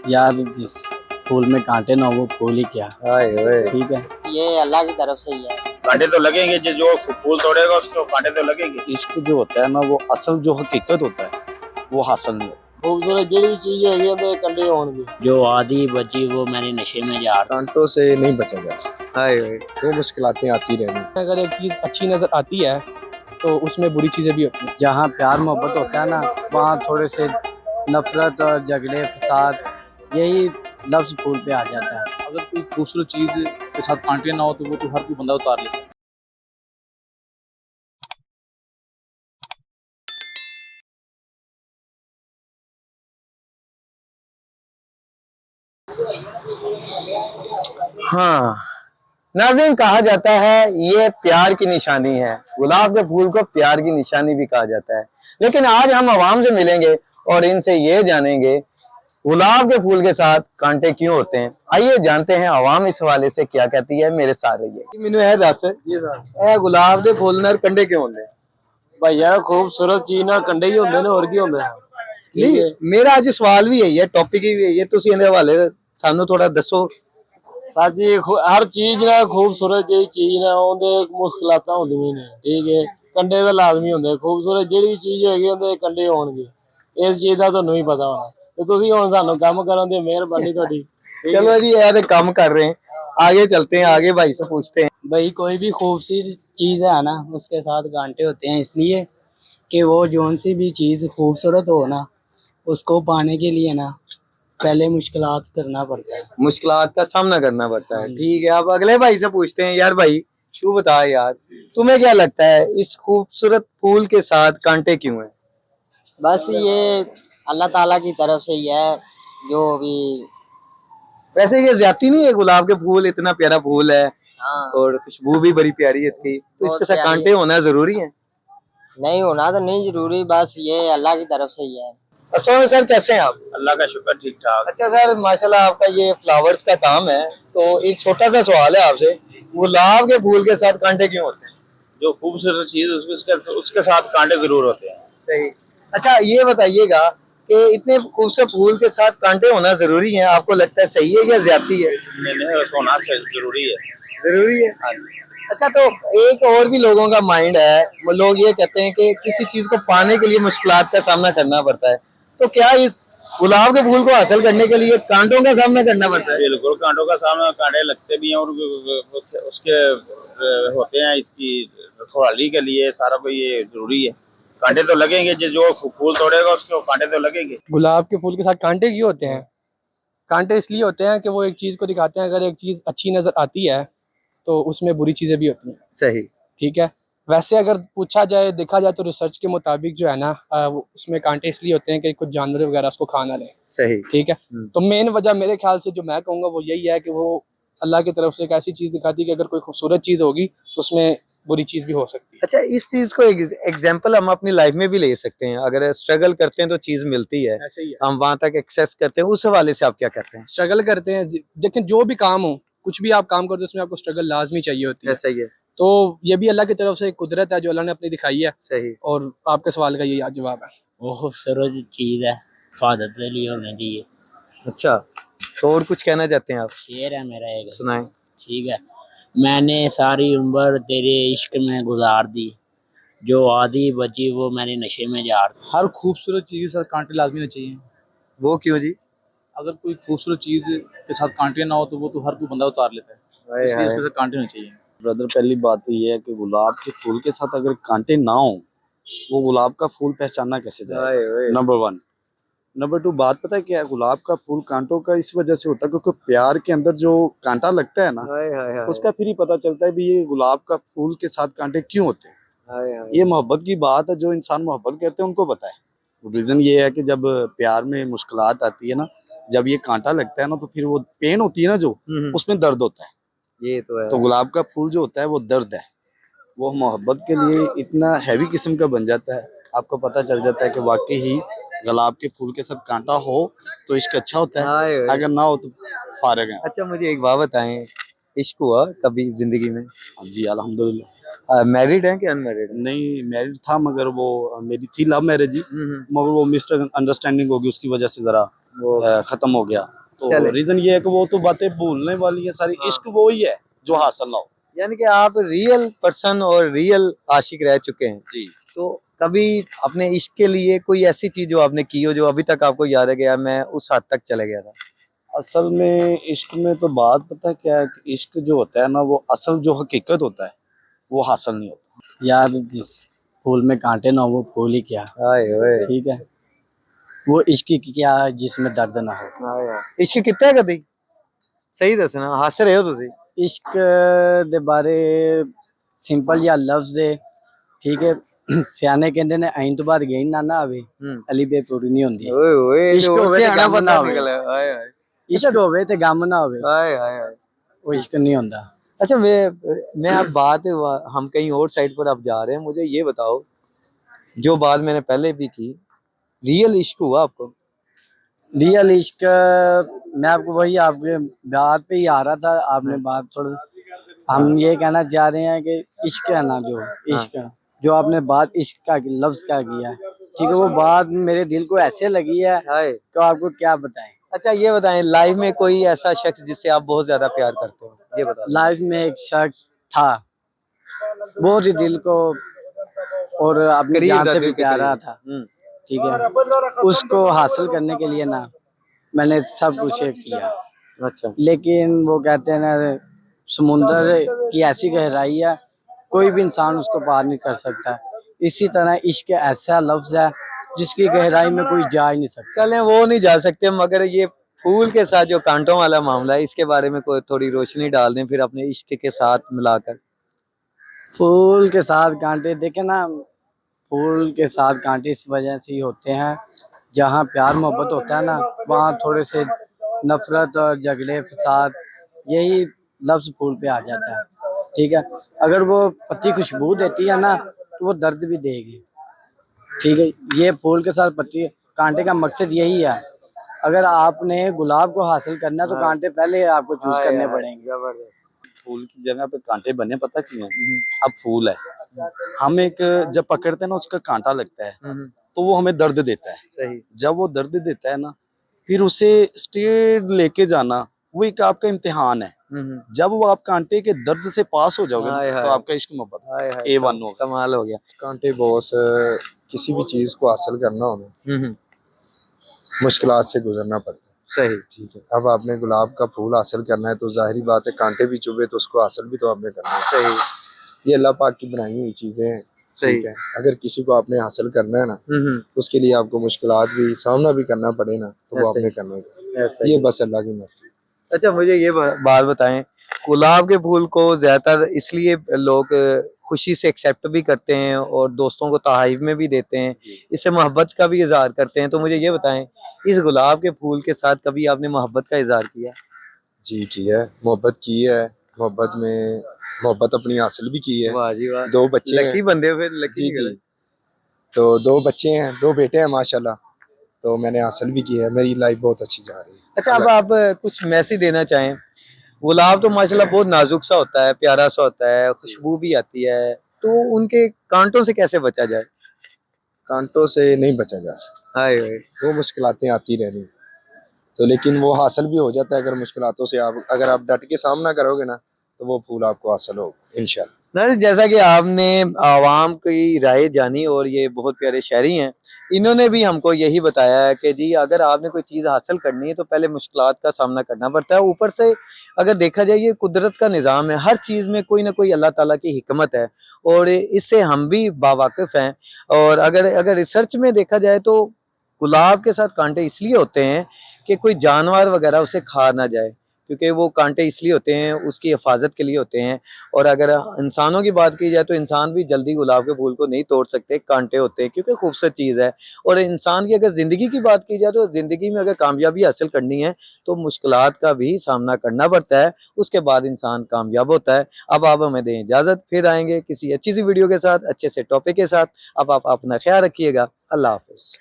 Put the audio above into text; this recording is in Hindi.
यार जिस फूल में कांटे ना हो वो फूल ही क्या। हाय ओए। ठीक है, ये अल्लाह की तरफ से ही है। कांटे तो लगेंगे, जो फूल तोड़ेगा उसको कांटे तो लगेंगे। इश्क जो होता है ना वो असल जो हकीकत होता है वो हासिल नहीं होता। खूबसूरत ਜਿਹੜੀ चीज हैगी ਉਹਦੇ ਕੰਡੇ ਹੋਣਗੇ। जो आधी बची वो मैंने नशे में जा रहा। कांटों से नहीं बचा जा सकता। हाय ओए। वो मुश्किलातें आती रहेंगी। अगर एक चीज़ अच्छी नज़र आती है तो उसमें बुरी चीज़ें भी होती हैं। जहाँ प्यार मोहब्बत होता है ना वहाँ थोड़े से नफरत और झगड़े फसाद यही लफ्ज फूल पे आ जाता है। अगर कोई खूबसूरत चीज के साथ कांटे ना हो तो वो तो हर कोई बंदा उतार लेता है। हाँ नाज़रीन, कहा जाता है ये प्यार की निशानी है। गुलाब के फूल को प्यार की निशानी भी कहा जाता है। लेकिन आज हम आवाम से मिलेंगे और इनसे ये जानेंगे गुलाब के फूल के साथ कांटे क्यों होते हैं। आइए जानते हैं आवाम इस हवाले से क्या कहती है। मेरे साथ रहिए। मैनू यह दस ए गुलाब के फूल नाल कंडे क्यों होंगे? भाई यार खूबसूरत चीज ना कंडे ही होंगे ने, और की होंगे। नहीं, मेरा अज सवाल भी यही है, टॉपिक ही यही है। तुसी इहदे हवाले सानू थोड़ा दसो। सर जी हर चीज ना खूबसूरत जी चीज ना ਉਹਦੇ ਮੁਸ਼ਕਲਾਤਾਂ ਹੁੰਦੀਆਂ ਨੇ। ਠੀਕ ਹੈ, ਕੰਡੇ ਤਾਂ ਲਾਜ਼ਮੀ ਹੁੰਦੇ। ਖੂਬਸੂਰਤ ਜਿਹੜੀ ਵੀ ਚੀਜ਼ ਹੈਗੀ ਉਹਦੇ ਕੰਡੇ ਹੋਣਗੇ। ਇਸ ਚੀਜ਼ ਦਾ ਤੁਹਾਨੂੰ ਹੀ ਪਤਾ ਹੋਣਾ ਤੇ ਤੁਸੀਂ ਹੁਣ ਸਾਨੂੰ ਕੰਮ ਕਰਨ ਦੀ ਮਿਹਰਬਾਨੀ ਤੁਹਾਡੀ। चलो जी यार काम कर रहे हैं, आगे चलते हैं, आगे भाई से पूछते हैं। भाई कोई भी खूबसूरत चीज़ है ना उसके साथ कांटे होते हैं इसलिए कि वो जौन सी भी चीज़ खूबसूरत हो ना उसको पाने के लिए ना पहले मुश्किलात करना पड़ता है। मुश्किलात का सामना करना पड़ता है। ठीक है, अब अगले भाई से पूछते हैं। यार भाई शू बता यार, तुम्हें क्या लगता है इस खूबसूरत फूल के साथ कांटे क्यों हैं? बस ये अल्लाह ताला की तरफ से ही है जो भी। वैसे ये ज्यादती नहीं है, गुलाब के फूल इतना प्यारा फूल है हाँ और खुशबू भी बड़ी प्यारी है इसकी, तो बहुत इसके साथ प्यारी कांटे है। होना जरूरी है? नहीं होना तो नहीं जरूरी, बस ये अल्लाह की तरफ से ही है। अस्सलाम सर, कैसे हैं आप? अल्लाह का शुक्र, ठीक ठाक। अच्छा सर, माशाल्लाह आपका ये फ्लावर्स का काम है, तो एक छोटा सा सवाल है आपसे, गुलाब के फूल के साथ कांटे क्यों होते हैं? जो खूबसूरत चीज उसके साथ कांटे जरूर होते हैं। सही। अच्छा ये बताइएगा कि इतने खूबसूरत फूल के साथ कांटे होना जरूरी है, आपको लगता है सही है या ज्यादती है? नहीं, होना जरूरी है। जरूरी है। अच्छा, तो एक और भी लोगों का माइंड है, वो लोग ये कहते हैं कि किसी चीज को पाने के लिए मुश्किलात का सामना करना पड़ता है, तो क्या इस गुलाब के फूल को हासिल करने के लिए कांटों का सामना करना पड़ता है? बिल्कुल, कांटों का सामना, कांटे लगते भी हैं और उसके होते हैं। इसकी रखवाली के लिए सारा कोई ये जरूरी है। कांटे तो लगेंगे, जो फूल तोड़ेगा उसको कांटे तो लगेंगे। गुलाब के फूल के साथ कांटे क्यों होते हैं? कांटे इसलिए होते हैं कि वो एक चीज़ को दिखाते हैं। अगर एक चीज़ अच्छी नज़र आती है तो उसमें बुरी चीज़ें भी होती हैं। सही। ठीक है, वैसे अगर पूछा जाए देखा जाए तो रिसर्च के मुताबिक जो है ना उसमें कांटे इसलिए होते हैं कि कुछ जानवर वगैरह उसको खा ना लें। सही। ठीक है, तो मेन वजह मेरे ख्याल से जो मैं कहूँगा वो यही है कि वो अल्लाह की तरफ से एक ऐसी चीज़ दिखाती है कि अगर कोई खूबसूरत चीज़ होगी तो उसमें बुरी चीज़ भी हो सकती है। अच्छा, इस चीज को एग्जाम्पल हम अपनी लाइफ में भी ले सकते हैं। अगर स्ट्रगल करते हैं तो चीज मिलती है, ऐसे ही है, हम वहां तक एक्सेस करते हैं। उस हवाले से आप क्या कहते हैं? स्ट्रगल करते हैं। देखें जो भी काम हो, कुछ भी आप काम करते हो उसमें आपको स्ट्रगल लाजमी चाहिए होती है। ऐसा ही है। तो ये भी अल्लाह की तरफ से एक कुदरत है जो अल्लाह ने अपनी दिखाई है। सही। और आपके सवाल का यही जवाब है। वो खूबसूरत चीज है, हिफाजत के लिए होना चाहिए। अच्छा, तो और कुछ कहना चाहते हैं आप? शेर है मेरा एक, सुनाएं। ठीक है। मैंने सारी उम्र तेरे इश्क में गुजार दी, जो आधी बची वो मैंने नशे में जार दी। हर खूबसूरत चीज के साथ कांटे लाजमी होने चाहिए। वो क्यों जी? अगर कोई खूबसूरत चीज के साथ कांटे ना हो तो वो तो हर कोई बंदा उतार लेता है, हाय इसलिए हाय। इसके साथ कांटे होने चाहिए। ब्रदर पहली बात तो ये है कि गुलाब के फूल के साथ अगर कांटे ना हो वो गुलाब का फूल पहचानना कैसे हाय जाए? हाय। Number one. नंबर टू, बात पता है क्या है, गुलाब का फूल कांटों का इस वजह से होता है क्योंकि प्यार के अंदर जो कांटा लगता है ना हाय हाय हाय। उसका फिर ही पता चलता है भी ये गुलाब का फूल के साथ कांटे क्यों होते हैं। हाय हाय। ये मोहब्बत की बात है, जो इंसान मोहब्बत करते हैं उनको पता है। रीजन ये है कि जब प्यार में मुश्किलात आती है ना, जब ये कांटा लगता है ना तो फिर वो पेन होती है ना जो, उसमें दर्द होता है। ये तो है। तो गुलाब का फूल जो होता है वो दर्द है, वो मोहब्बत के लिए इतना हैवी किस्म का बन जाता है। आपको पता चल जाता है कि वाकई ही गुलाब के फूल के साथ कांटा हो तो इश्क अच्छा होता है, हाय हाय। अगर ना हो तो फारग है। अच्छा, मुझे एक बात बताएं, इश्क हुआ कभी जिंदगी में? हाँ जी अल्हम्दुलिल्लाह। मैरिड हैं कि अनमैरिड? नहीं मैरिड था, मगर वो मेरी थी लव मैरिज ही, मगर वो मिस्टर अंडरस्टैंडिंग होगी उसकी वजह से जरा खत्म हो गया। तो चले। रीजन ये है कि वो तो बातें भूलने वाली है सारी, इश्क वो ही है जो हासिल ना हो। यानी कि आप रियल पर्सन और रियल आशिक रह चुके हैं। जी। तो कभी अपने इश्क के लिए कोई ऐसी चीज जो आपने की हो जो अभी तक आपको याद है कि यार मैं उस हद तक चले गया था? असल में इश्क में तो बात पता है क्या है कि इश्क जो होता है ना, वो असल जो हकीकत होता है वो हासिल नहीं होता। यार जिस फूल में कांटे ना हो वो फूल ही क्या, हाय ओए ठीक है। वो इश्क की क्या है जिसमें दर्द ना हो। हाय हाय। इश्क कितना है कभी सही दसना हस रहे हो तुसी? इश्क दे बारे सिंपल या लफ्ज है, ठीक है। सियाने कहते ने अं तो बाद गई ना ना आवे अली बे पूरी नहीं होंदी। ओए ओए इश्क जोर होवे से ते आना गम ना पता होवे, निकला। हाय हाय इश्क होवे ते गम ना होवे, हाय हाय हाय। वो इश्क नहीं होता। अच्छा मैं अब बात हम कहीं और साइड पर अब जा रहे हैं, मुझे ये बताओ जो बात मैंने पहले भी की, रियल इश्क हुआ आपको? रियल इश्क मैं आपको वही आपके बात पे ही आ रहा था, आपने बात थोड़ा हम ये कहना चाह रहे हैं कि इश्क है ना जो इश्क जो आपने बात इश्क का लफ्ज का किया है, ठीक है, वो बात मेरे दिल को ऐसे लगी है हाय। तो आपको क्या बताएं। अच्छा ये बताएं लाइफ में कोई ऐसा शख्स जिससे आप बहुत ज्यादा प्यार करते हो, ये बता दो। लाइफ में एक शख्स था बहुत ही दिल को और अपनी करीब जान था, से दिल भी के प्यारा करीब। था, ठीक है। उसको हासिल करने के लिए ना मैंने सब कुछ किया, अच्छा लेकिन वो कहते हैं ना समुंदर की ऐसी गहराई है कोई भी इंसान उसको पार नहीं कर सकता। इसी तरह इश्क ऐसा लफ्ज है जिसकी गहराई में कोई जा ही नहीं सकता। चलें वो नहीं जा सकते, मगर ये फूल के साथ जो कांटों वाला मामला है इसके बारे में कोई थोड़ी रोशनी डाल दें फिर अपने इश्क के साथ मिलाकर। फूल के साथ कांटे देखे ना, फूल के साथ कांटे इस वजह से ही होते हैं जहाँ प्यार मोहब्बत होता है ना वहाँ थोड़े से नफरत और झगड़े फसाद यही लफ्ज फूल पे आ जाता है, ठीक है। अगर वो पत्ती खुशबू देती है ना तो वो दर्द भी देगी, ठीक है। ये फूल के साथ पत्ती कांटे का मकसद यही है। अगर आपने गुलाब को हासिल करना है तो कांटे पहले आपको चूज करने पड़ेंगे। जबरदस्त। फूल की जगह पे कांटे बने पता क्यों है? अब फूल है, हम एक जब पकड़ते हैं ना उसका कांटा लगता है तो वो हमें दर्द देता है। सही। जब वो दर्द देता है ना फिर उसे स्ट्रेट लेके जाना वो एक आपका इम्तिहान है। जब वो आप कांटे के दर्द से पास हो जाओगे हाय ना, तो हाय। आपका इश्क मोहब्बत हाय हाय A1 होगा। कमाल हो गया। कांटे बॉस किसी भी चीज को हासिल करना हो ना मुश्किलात से गुजरना पड़ता है। सही। ठीक है, अब आपने गुलाब का फूल हासिल करना है तो जाहिर बात है कांटे भी चुभे तो उसको हासिल भी तो आपने करना है। सही। ये अल्लाह पाक की बनाई हुई चीजें हैं, ठीक है। अगर किसी को आपने हासिल करना है ना तो उसके लिए आपको मुश्किलात भी सामना भी करना पड़े ना तो वो आपने करना है, ये बस अल्लाह की मर्जी। अच्छा मुझे ये बात बताएं, गुलाब के फूल को ज्यादातर इसलिए लोग खुशी से एक्सेप्ट भी करते हैं और दोस्तों को तोहफे में भी देते हैं, इससे मोहब्बत का भी इजहार करते हैं, तो मुझे ये बताएं इस गुलाब के फूल के साथ कभी आपने मोहब्बत का इजहार किया? जी ठीक है, मोहब्बत की है, मोहब्बत में मोहब्बत अपनी हासिल भी की है। वाह जी वाह, 2 बच्चे हैं। लकी बंदे हो फिर, लकी जी निकले। जी, तो 2 बच्चे हैं, 2 बेटे हैं माशाल्लाह, तो मैंने हासिल भी की है, मेरी लाइफ बहुत अच्छी जा रही है। अच्छा अब आप कुछ मैसेज देना चाहें? गुलाब तो माशाल्लाह बहुत नाजुक सा होता है, प्यारा सा होता है, खुशबू भी आती है, तो उनके कांटों से कैसे बचा जाए? कांटों से नहीं बचा जा सकता, हाय हाय। वो मुश्किलातें आती रहनी, तो लेकिन वो हासिल भी हो जाता है अगर मुश्किलातों से आप अगर आप डट के सामना करोगे ना तो वो फूल आपको हासिल होगा इंशाल्लाह। नाज़रीन जैसा कि आपने आवाम की राय जानी और ये बहुत प्यारे शायरी हैं, इन्होंने भी हमको यही बताया है कि जी अगर आपने कोई चीज़ हासिल करनी है तो पहले मुश्किलात का सामना करना पड़ता है। ऊपर से अगर देखा जाए ये कुदरत का निज़ाम है, हर चीज़ में कोई ना कोई अल्लाह ताला की हिकमत है और इससे हम भी बावाकिफ़ हैं। और अगर अगर रिसर्च में देखा जाए तो गुलाब के साथ कांटे इसलिए होते हैं कि कोई जानवर वगैरह उसे खा ना जाए, क्योंकि वो कांटे इसलिए होते हैं उसकी हिफाजत के लिए होते हैं। और अगर इंसानों की बात की जाए तो इंसान भी जल्दी गुलाब के फूल को नहीं तोड़ सकते, कांटे होते हैं क्योंकि खूबसूरत चीज़ है। और इंसान की अगर ज़िंदगी की बात की जाए तो ज़िंदगी में अगर कामयाबी हासिल करनी है तो मुश्किलात का भी सामना करना पड़ता है, उसके बाद इंसान कामयाब होता है। अब आप हमें दें इजाज़त, फिर आएंगे किसी अच्छी सी वीडियो के साथ, अच्छे से टॉपिक के साथ। अब आप अपना ख्याल रखिएगा। अल्लाह हाफ़िज़।